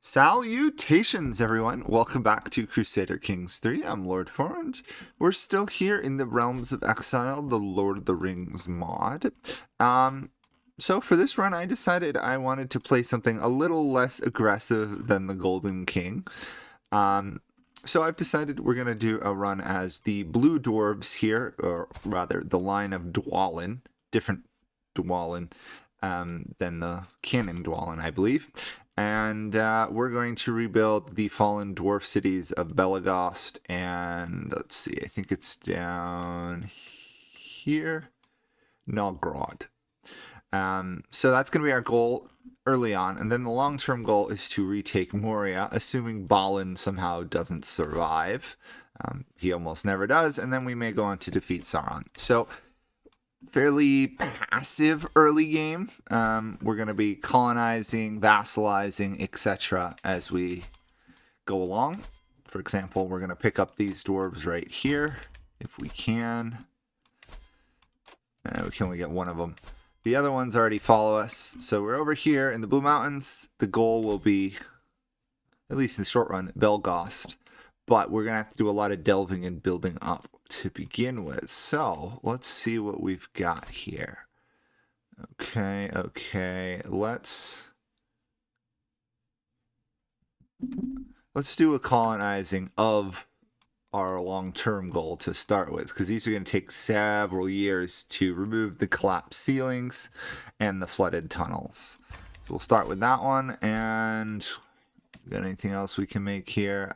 Salutations, everyone! Welcome back to Crusader Kings 3. I'm Lord Forund. We're still here in the Realms of Exile, the Lord of the Rings mod. So for this run, I decided I wanted to play something a little less aggressive than the Golden King. So I've decided we're going to do a run as the Blue Dwarves here, or rather, the line of Dwalin, different Dwalin than the canon Dwalin, I believe. And we're going to rebuild the fallen dwarf cities of Belegost and, let's see, I think it's down here, Nogorod. So that's going to be our goal early on. And then the long-term goal is to retake Moria, assuming Balin somehow doesn't survive. He almost never does. And then we may go on to defeat Sauron. So fairly passive early game. We're going to be colonizing, vassalizing, etc. as we go along. For example, we're going to pick up these dwarves right here, if we can. We can only get one of them. The other ones already follow us. So we're over here in the Blue Mountains. The goal will be, at least in the short run, Belegost. But we're going to have to do a lot of delving and building up to begin with. So let's see what we've got here. Okay. Let's do a colonizing of our long-term goal to start with, because these are going to take several years to remove the collapsed ceilings and the flooded tunnels. So we'll start with that one. And got anything else we can make here?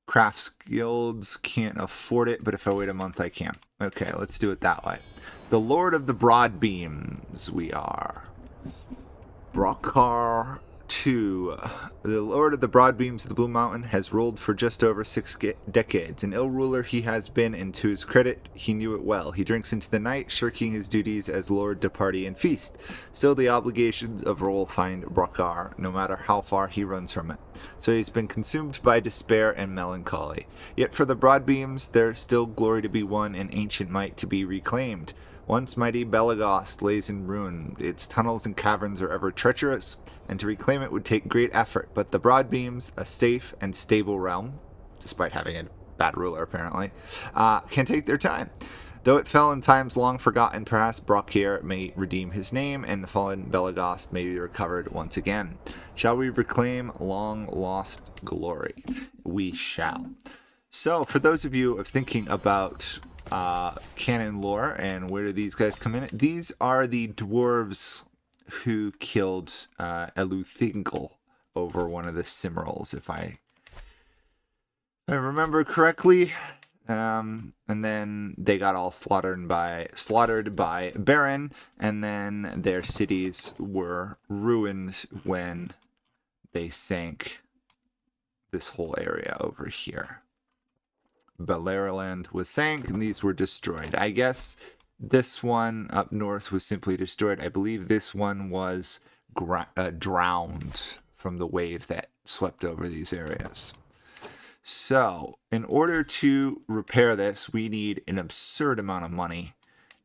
Crafts guilds can't afford it, but if I wait a month, I can. Okay, let's do it that way. The Lord of the Broad Beams, we are. Brokkar 2. The Lord of the Broad Beams of the Blue Mountain has ruled for just over 6 decades. An ill ruler he has been, and to his credit, he knew it well. He drinks into the night, shirking his duties as lord to party and feast. Still, the obligations of role find Brokkar, no matter how far he runs from it. So he's been consumed by despair and melancholy. Yet for the Broadbeams, there is still glory to be won and ancient might to be reclaimed. Once mighty Belegost lays in ruin. Its tunnels and caverns are ever treacherous, and to reclaim it would take great effort. But the Broadbeams, a safe and stable realm, despite having a bad ruler apparently, can take their time. Though it fell in times long forgotten, perhaps Brokkar may redeem his name, and the fallen Belegost may be recovered once again. Shall we reclaim long-lost glory? We shall. So, for those of you thinking about canon lore and where do these guys come in, these are the dwarves who killed Eleuthingel over one of the Cimmerals, if I remember correctly. And then they got all slaughtered by Baron, and then their cities were ruined when they sank this whole area over here. Beleriand was sank, and these were destroyed. I guess this one up north was simply destroyed. I believe this one was drowned from the wave that swept over these areas. So, in order to repair this, we need an absurd amount of money.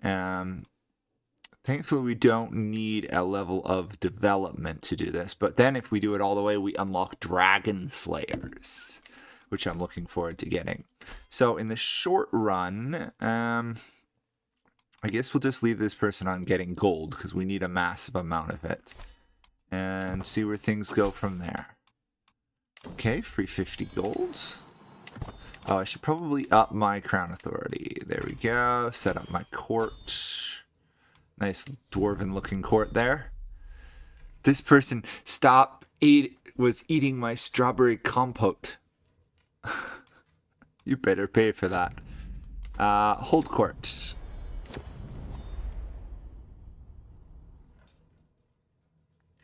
Thankfully, we don't need a level of development to do this. But then if we do it all the way, we unlock Dragon Slayers, which I'm looking forward to getting. So, in the short run, I guess we'll just leave this person on getting gold, because we need a massive amount of it. And see where things go from there. Okay, free 50 gold. Oh, I should probably up my crown authority. There we go. Set up my court. Nice dwarven looking court there. This person was eating my strawberry compote. You better pay for that. Hold court.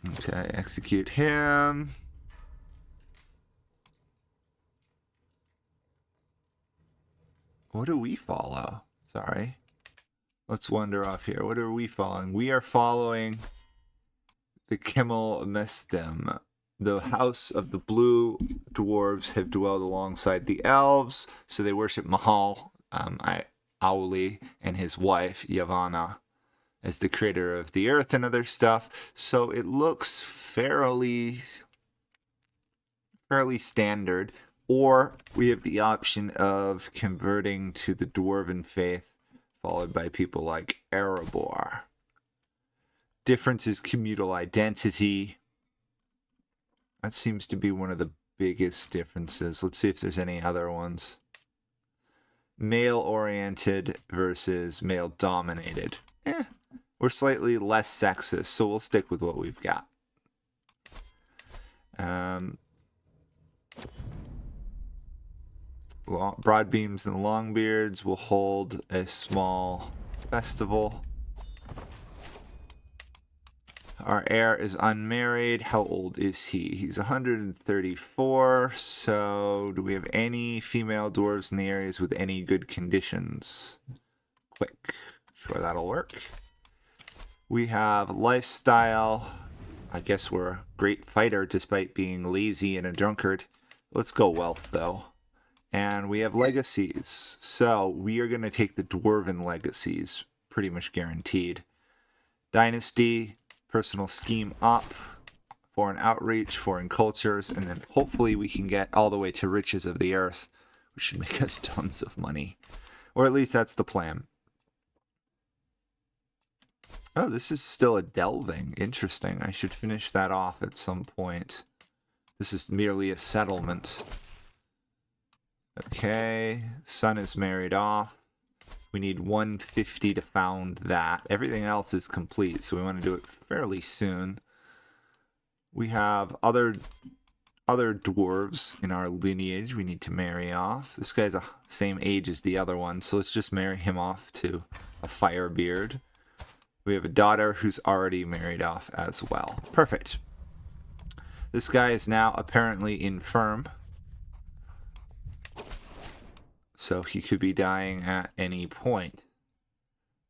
Okay, execute him. What do we follow? Sorry. Let's wander off here. What are we following? We are following the Kimmel Mestem. The house of the Blue Dwarves have dwelled alongside the elves, so they worship Mahal, Auli, and his wife, Yavanna. as the creator of the earth and other stuff. So it looks fairly standard. Or we have the option of converting to the Dwarven faith, followed by people like Erebor. Difference is communal identity. That seems to be one of the biggest differences. Let's see if there's any other ones. Male-oriented versus male-dominated. We're slightly less sexist, so we'll stick with what we've got. Broadbeams and Longbeards will hold a small festival. Our heir is unmarried. How old is he? He's 134. So do we have any female dwarves in the areas with any good conditions? Quick. Sure, that'll work. We have lifestyle. I guess we're a great fighter despite being lazy and a drunkard. Let's go wealth, though. And we have legacies. So we are going to take the Dwarven legacies. Pretty much guaranteed. Dynasty. Personal scheme up, foreign outreach, foreign cultures, and then hopefully we can get all the way to riches of the earth, which should make us tons of money. Or at least that's the plan. Oh, this is still a delving. Interesting. I should finish that off at some point. This is merely a settlement. Okay, son is married off. We need 150 to found that. Everything else is complete, so we want to do it fairly soon. We have other dwarves in our lineage we need to marry off. This guy's the same age as the other one, so let's just marry him off to a Firebeard. We have a daughter who's already married off as well. Perfect. This guy is now apparently infirm. So he could be dying at any point.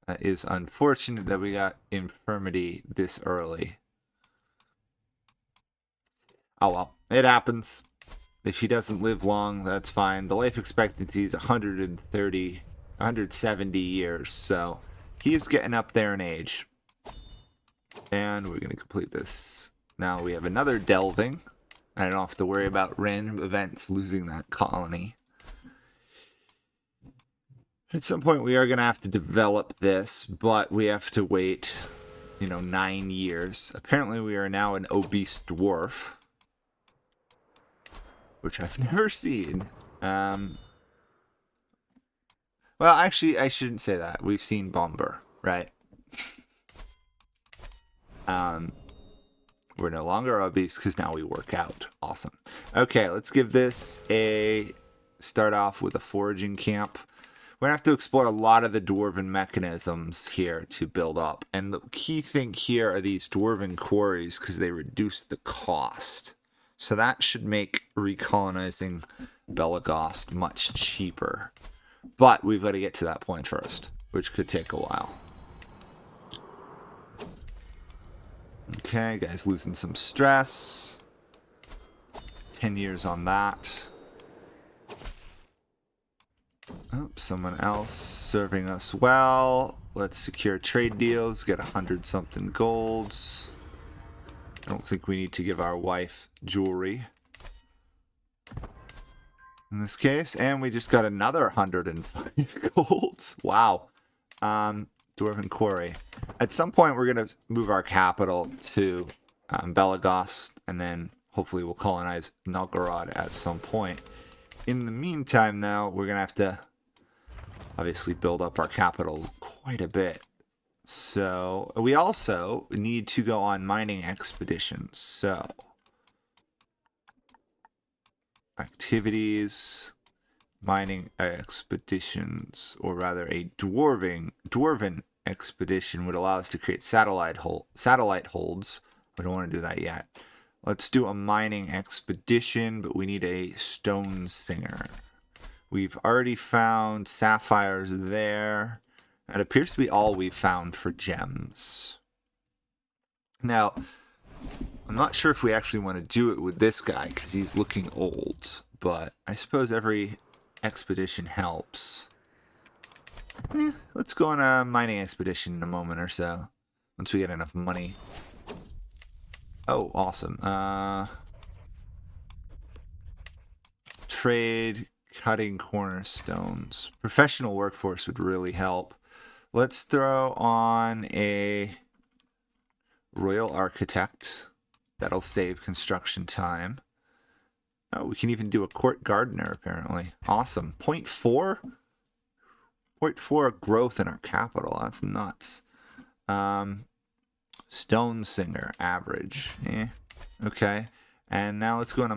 That is unfortunate that we got infirmity this early. Oh well, it happens. If he doesn't live long, that's fine. The life expectancy is 170 years, so he is getting up there in age. And we're going to complete this. Now we have another delving. I don't have to worry about random events losing that colony. At some point, we are going to have to develop this, but we have to wait, 9 years. Apparently, we are now an obese dwarf, which I've never seen. Well, actually, I shouldn't say that. We've seen Bomber, right? We're no longer obese because now we work out. Awesome. Okay, let's give this a start off with a foraging camp. We're going to have to explore a lot of the Dwarven mechanisms here to build up. And the key thing here are these Dwarven quarries because they reduce the cost. So that should make recolonizing Belegost much cheaper. But we've got to get to that point first, which could take a while. Okay, guys, losing some stress. 10 years on that. Oh, someone else serving us well. Let's secure trade deals, get 100-something golds. I don't think we need to give our wife jewelry in this case. And we just got another 105 golds. Wow. Dwarven Quarry. At some point, we're going to move our capital to Belegost, and then hopefully we'll colonize Nogorod at some point. In the meantime, though, we're going to have to obviously build up our capital quite a bit. So we also need to go on mining expeditions. So activities, mining expeditions, or rather a dwarven expedition would allow us to create satellite holds. We don't want to do that yet. Let's do a mining expedition, but we need a stone singer. We've already found sapphires there. That appears to be all we've found for gems. Now, I'm not sure if we actually want to do it with this guy because he's looking old, but I suppose every expedition helps. Let's go on a mining expedition in a moment or so. Once we get enough money. Oh, awesome. Trade, cutting cornerstones. Professional workforce would really help. Let's throw on a royal architect. That'll save construction time. Oh, we can even do a court gardener, apparently. Awesome. 0.4? 0.4 growth in our capital. That's nuts. Stone singer, average. Okay. And now let's go on a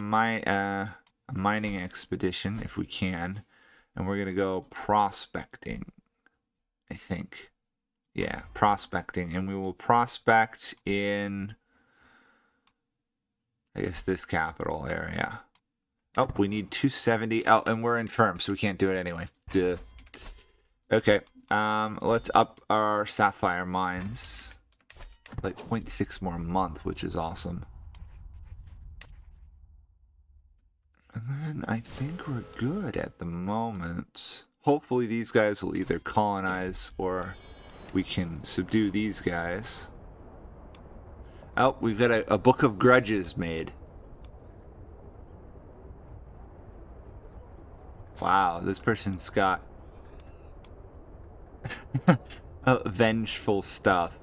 mining expedition, if we can. And we're going to go prospecting, I think. Yeah, prospecting. And we will prospect in, I guess, this capital area. Oh, we need 270. Oh, and we're infirm, so we can't do it anyway. Duh. Okay. Let's up our sapphire mines. Like 0.6 more a month, which is awesome. And then I think we're good at the moment. Hopefully these guys will either colonize or we can subdue these guys. Oh, we've got a book of grudges made. Wow, this person's got vengeful stuff.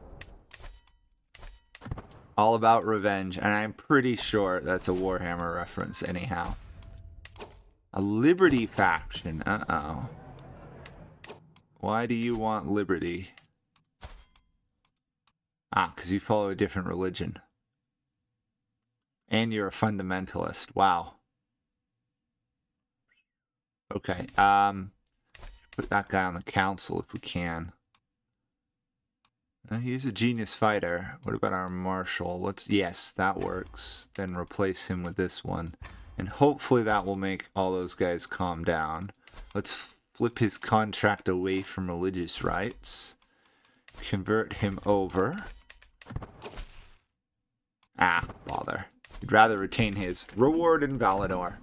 All about revenge, and I'm pretty sure that's a Warhammer reference anyhow. A Liberty faction, uh-oh. Why do you want liberty? Ah, because you follow a different religion. And you're a fundamentalist, wow. Okay, put that guy on the council if we can. He's a genius fighter. What about our marshal? Yes, that works. Then replace him with this one. And hopefully that will make all those guys calm down. Let's flip his contract away from religious rites. Convert him over. Ah, bother. He'd rather retain his reward in Valinor.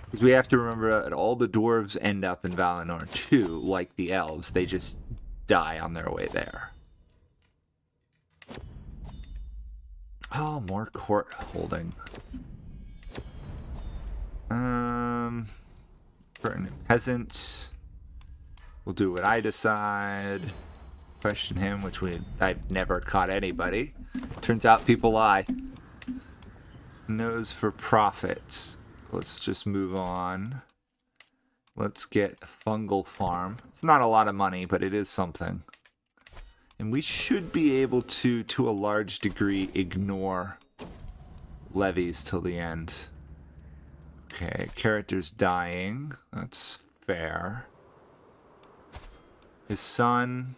Because we have to remember that all the dwarves end up in Valinor too, like the elves. They just die on their way there. Oh, more court holding. Certain peasant. We'll do what I decide. Question him, which I've never caught anybody. Turns out people lie. Nose for profit. Let's just move on. Let's get a fungal farm. It's not a lot of money, but it is something. And we should be able to a large degree, ignore levies till the end. Okay, character's dying. That's fair. His son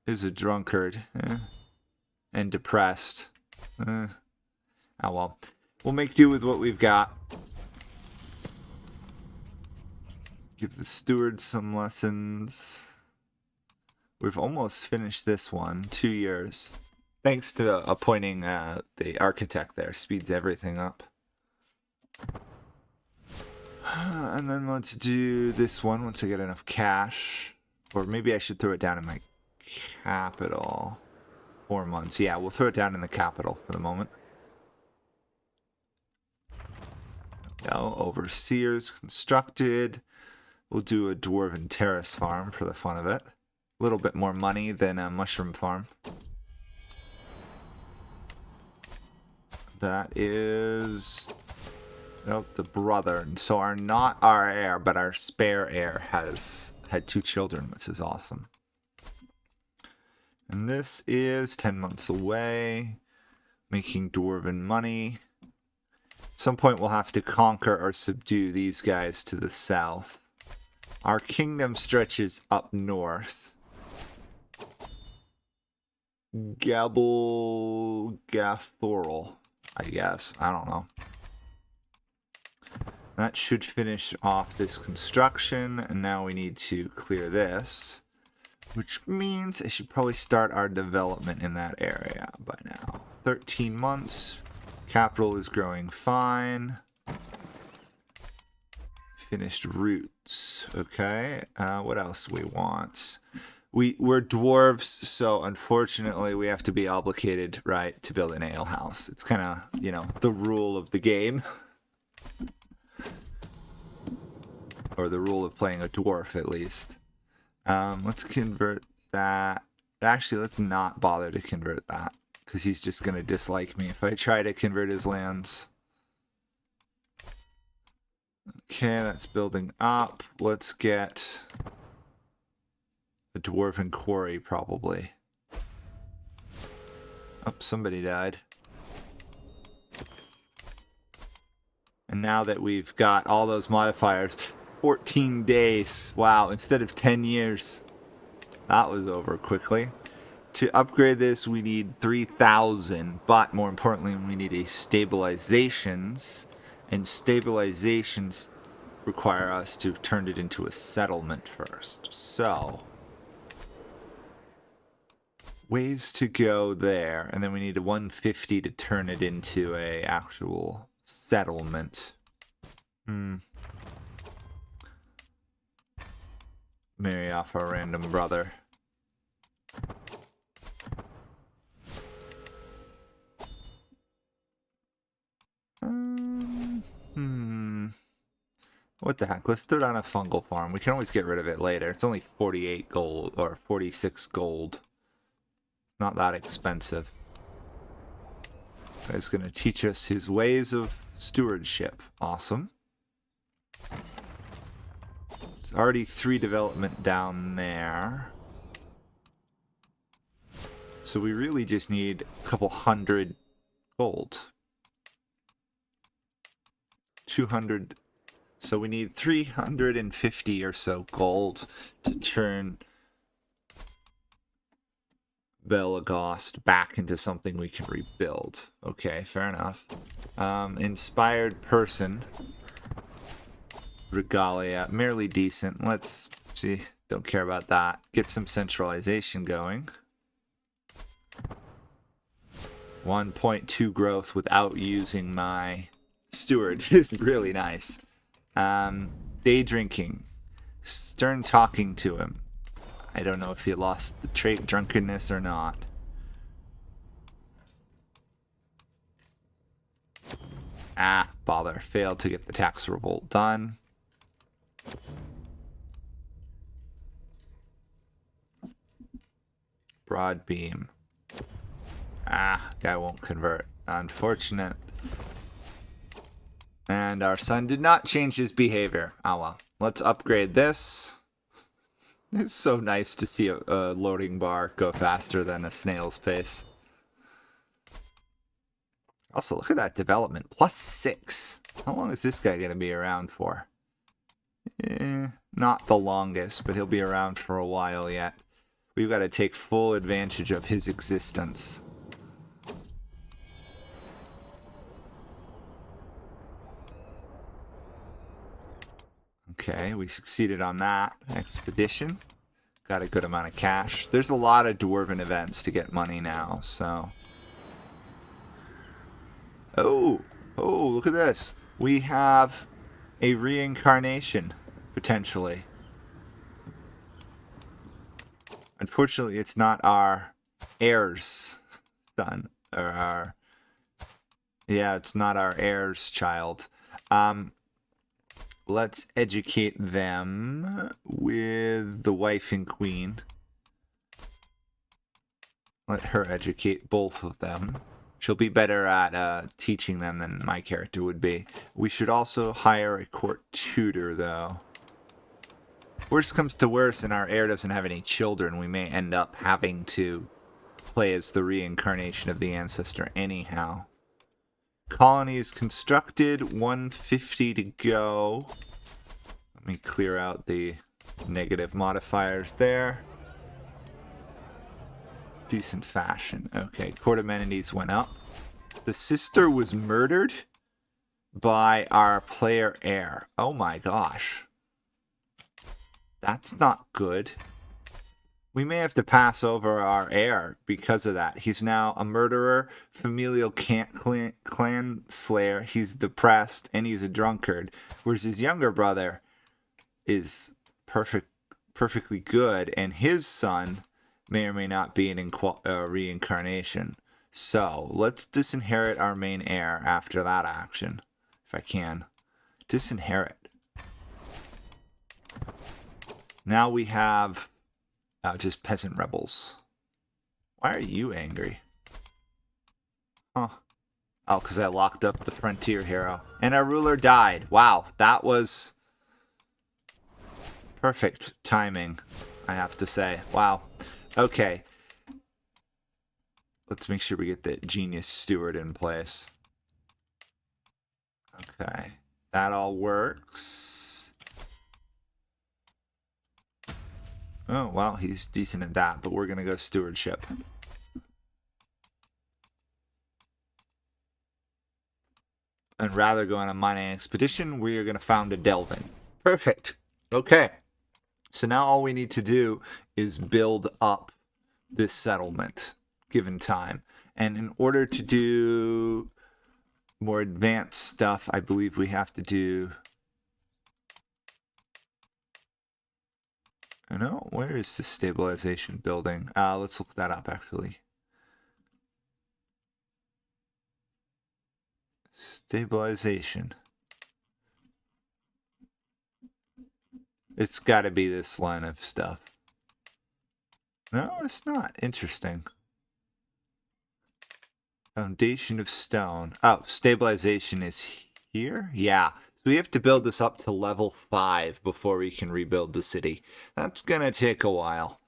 is a drunkard. And depressed. Oh well. We'll make do with what we've got. Give the steward some lessons. We've almost finished this one. 2 years. Thanks to appointing the architect there. Speeds everything up. And then let's do this one once I get enough cash. Or maybe I should throw it down in my capital. 4 months. Yeah, we'll throw it down in the capital for the moment. No, overseers constructed. We'll do a dwarven terrace farm for the fun of it. A little bit more money than a mushroom farm. That is... Nope, the brother. So not our heir, but our spare heir has had 2 children, which is awesome. And this is 10 months away. Making dwarven money. At some point we'll have to conquer or subdue these guys to the south. Our kingdom stretches up north. Gathorl, I guess. I don't know. That should finish off this construction, and now we need to clear this, which means I should probably start our development in that area by now. 13 months. Capital is growing fine. Finished roots. Okay. What else we want? We're dwarves, so unfortunately we have to be obligated, right, to build an ale house. It's kind of, you know, the rule of the game. Or the rule of playing a dwarf, at least. Let's convert that. Actually, let's not bother to convert that, because he's just going to dislike me if I try to convert his lands. Okay, that's building up. Let's get the Dwarven Quarry, probably. Oh, somebody died. And now that we've got all those modifiers, 14 days. Wow, instead of 10 years. That was over quickly. To upgrade this, we need 3,000, but more importantly, we need a stabilizations. And stabilizations require us to turn it into a settlement first. So, ways to go there, and then we need a 150 to turn it into a actual settlement. Marry off our random brother. What the heck? Let's throw down a fungal farm. We can always get rid of it later. It's only 48 gold, or 46 gold. Not that expensive. He's going to teach us his ways of stewardship. Awesome. It's already 3 development down there. So we really just need a couple hundred gold. 200. So we need 350 or so gold to turn Belegost back into something we can rebuild. Okay, fair enough. Inspired person. Regalia, merely decent. Let's see, don't care about that. Get some centralization going. 1.2 growth without using my steward is really nice. Day drinking. Stern talking to him. I don't know if he lost the trait drunkenness or not. Bother. Failed to get the tax revolt done. Broad beam. Guy won't convert. Unfortunate. And our son did not change his behavior. Oh well. Let's upgrade this. It's so nice to see a loading bar go faster than a snail's pace. Also, look at that development. +6. How long is this guy going to be around for? Not the longest, but he'll be around for a while yet. We've got to take full advantage of his existence. Okay, we succeeded on that expedition. Got a good amount of cash. There's a lot of dwarven events to get money now, so... Oh, look at this. We have a reincarnation, potentially. Unfortunately, it's not our heir's son, or our... Yeah, it's not our heir's child. Let's educate them with the wife and queen. Let her educate both of them. She'll be better at teaching them than my character would be. We should also hire a court tutor, though. Worst comes to worst and our heir doesn't have any children, we may end up having to play as the reincarnation of the ancestor anyhow. Colony is constructed, 150 to go. Let me clear out the negative modifiers there. Decent fashion. Okay, court amenities went up. The sister was murdered by our player heir. Oh my gosh. That's not good. We may have to pass over our heir because of that. He's now a murderer, familial clan slayer, he's depressed, and he's a drunkard. Whereas his younger brother is perfectly good, and his son may or may not be an reincarnation. So let's disinherit our main heir after that action, if I can. Disinherit. Now we have just peasant rebels. Why are you angry? Huh. Oh, because I locked up the frontier hero. And our ruler died. Wow, that was perfect timing, I have to say. Wow. Okay. Let's make sure we get the genius steward in place. Okay. That all works. Oh, well, he's decent at that, but we're going to go stewardship. And rather go on a mining expedition, we are going to found a delving. Perfect. Okay. So now all we need to do is build up this settlement, given time. And in order to do more advanced stuff, I believe we have to do... No, where is the stabilization building? Let's look that up, actually. Stabilization. It's got to be this line of stuff. No, it's not. Interesting. Foundation of stone. Oh, stabilization is here? Yeah. So we have to build this up to level 5 before we can rebuild the city. That's going to take a while.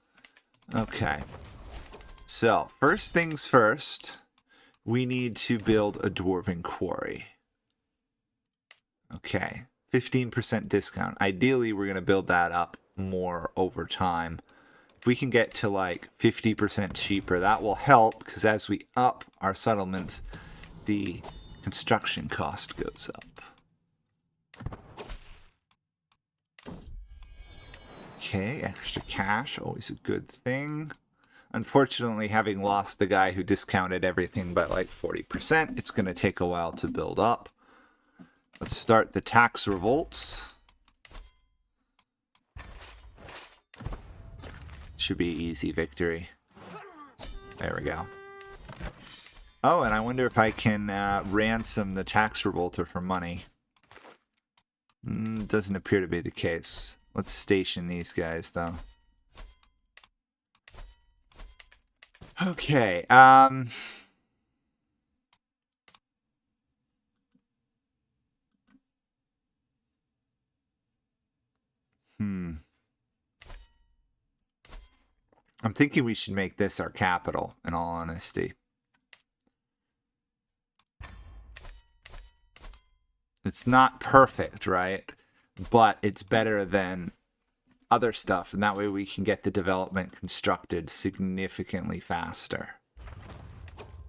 Okay. So, first things first, we need to build a dwarven quarry. Okay. 15% discount. Ideally, we're going to build that up more over time. If we can get to like 50% cheaper, that will help, because as we up our settlements, the construction cost goes up. Okay, extra cash, always a good thing. Unfortunately, having lost the guy who discounted everything by like 40%, it's going to take a while to build up. Let's start the tax revolts. Should be easy victory. There we go. Oh, and I wonder if I can ransom the tax revolter for money. Doesn't appear to be the case. Let's station these guys, though. Okay, I'm thinking we should make this our capital, in all honesty. It's not perfect, right? But it's better than other stuff, and that way we can get the development constructed significantly faster.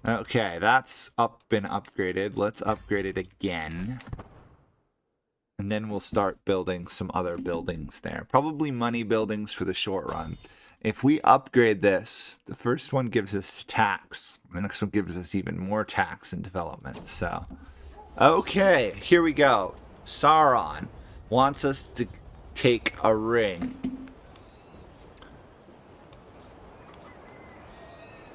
Okay, that's been upgraded. Let's upgrade it again. And then we'll start building some other buildings there. Probably money buildings for the short run. If we upgrade this, the first one gives us tax. The next one gives us even more tax and development. So, okay, here we go. Sauron wants us to take a ring.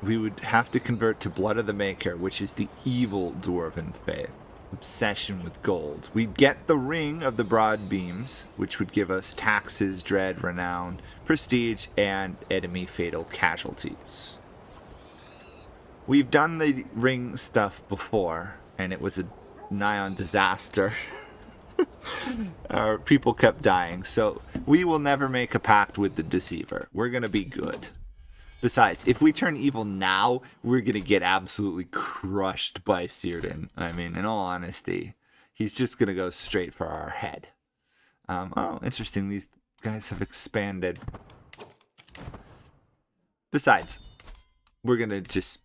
We would have to convert to Blood of the Maker, which is the evil dwarven faith. Obsession with gold. We'd get the Ring of the Broad Beams, which would give us taxes, dread, renown, prestige, and enemy fatal casualties. We've done the ring stuff before, and it was a nigh-on disaster. Our people kept dying, so we will never make a pact with the Deceiver. We're going to be good. Besides, if we turn evil now, we're going to get absolutely crushed by Círdan. I mean, in all honesty, he's just going to go straight for our head. Oh, interesting. These guys have expanded. Besides, we're going to just...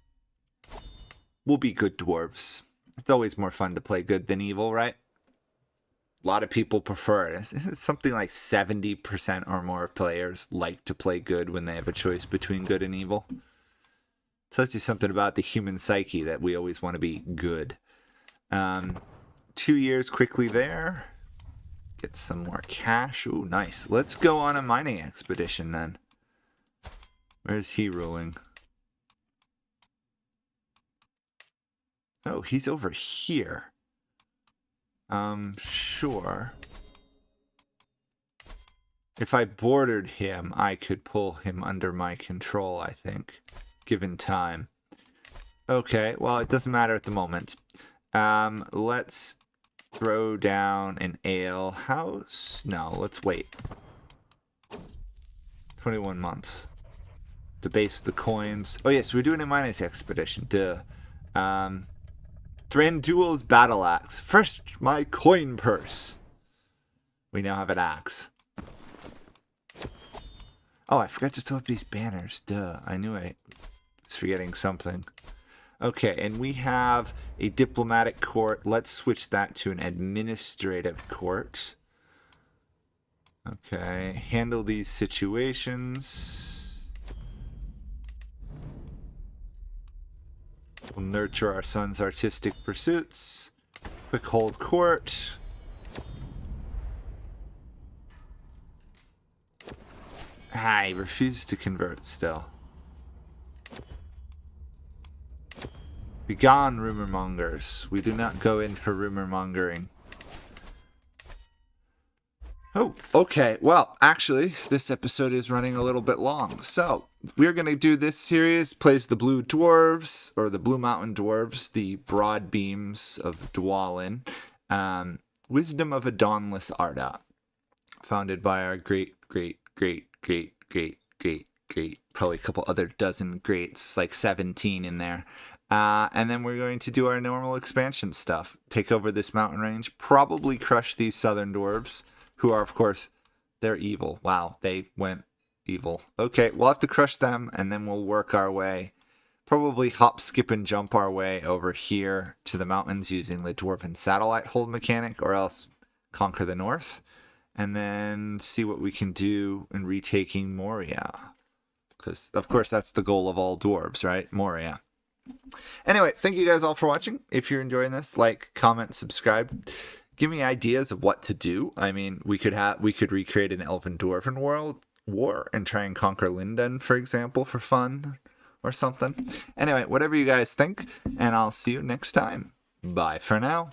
We'll be good dwarves. It's always more fun to play good than evil, right? A lot of people prefer it. It's something like 70% or more of players like to play good when they have a choice between good and evil. Tells you something about the human psyche that we always want to be good. 2 years quickly there. Get some more cash. Ooh, nice. Let's go on a mining expedition then. Where's he ruling? Oh, he's over here. Sure. If I bordered him, I could pull him under my control, I think, given time. Okay, well, it doesn't matter at the moment. Let's throw down an ale house. No, let's wait. 21 months. Debase the coins. Oh, yes, we're doing a mining expedition. Duh. Thranduil's battle axe. First, my coin purse. We now have an axe. Oh, I forgot to throw up these banners. Duh. I knew I was forgetting something. Okay, and we have a diplomatic court. Let's switch that to an administrative court. Okay, handle these situations. We'll nurture our son's artistic pursuits. Quick hold court. I refuse to convert still. Begone, rumor mongers. We do not go in for rumor mongering. Oh, okay. Well, actually, this episode is running a little bit long. So, we're going to do this series, plays the Blue Dwarves, or the Blue Mountain Dwarves, the broad beams of Dwalin. Wisdom of a Dawnless Arda. Founded by our great, probably a couple other dozen greats, like 17 in there. And then we're going to do our normal expansion stuff. Take over this mountain range. Probably crush these southern dwarves, who are, of course, they're evil. Wow, they went evil. Okay, we'll have to crush them, and then we'll work our way. Probably hop, skip, and jump our way over here to the mountains using the Dwarven Satellite Hold mechanic, or else conquer the north. And then see what we can do in retaking Moria. Because, of course, that's the goal of all dwarves, right? Moria. Anyway, thank you guys all for watching. If you're enjoying this, like, comment, subscribe. Give me ideas of what to do. I mean, we could recreate an Elven Dwarven world war and try and conquer Linden, for example, for fun or something. Anyway, whatever you guys think, and I'll see you next time. Bye for now.